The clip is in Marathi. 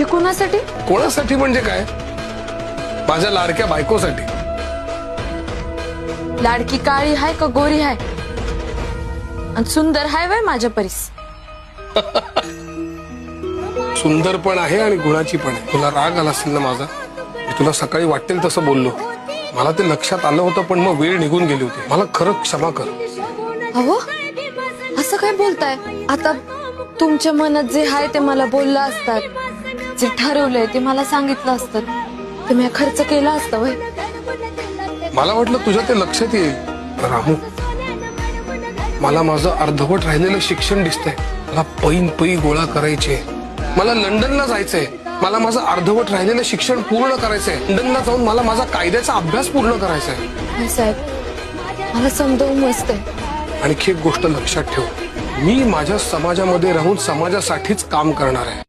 हे कोणासाठी? कोणासाठी म्हणजे काय? माझ्या लाडक्या बायकोसाठी. लाडकी काळी हाय का गोरी हाय? आणि सुंदर हाय वय माझ्या परीस? सुंदर पण आहे आणि गुणाची पण आहे. तुला राग आला असेल ना माझा? मी तुला सकाळी वाटेल तसं बोललो. मला ते लक्षात आलं होतं, पण मग वेळ निघून गेली होती. मला खरं क्षमा कर. अहो, असं काय बोलताय? आता तुमच्या मनात जे आहे ते मला बोललं असतात, जे ठरवलंय ते मला सांगितलं असतं, ते मी खर्च केला असता वय. मला वाटलं तुझ्या ते लक्षात येईल. रामू, मला माझं अर्धवट राहिलेलं शिक्षण दिसतंय. मला पै गोळा करायचे. मला लंडनला जायचंय. मला माझं अर्धवट राहिलेलं शिक्षण पूर्ण करायचंय. लंडनला जाऊन मला माझा कायद्याचा अभ्यास पूर्ण करायचा आहे. साहेब, मला समजावून मस्त आहे. आणखी एक गोष्ट लक्षात ठेव, मी माझ्या समाजामध्ये राहून समाजासाठीच काम करणार आहे.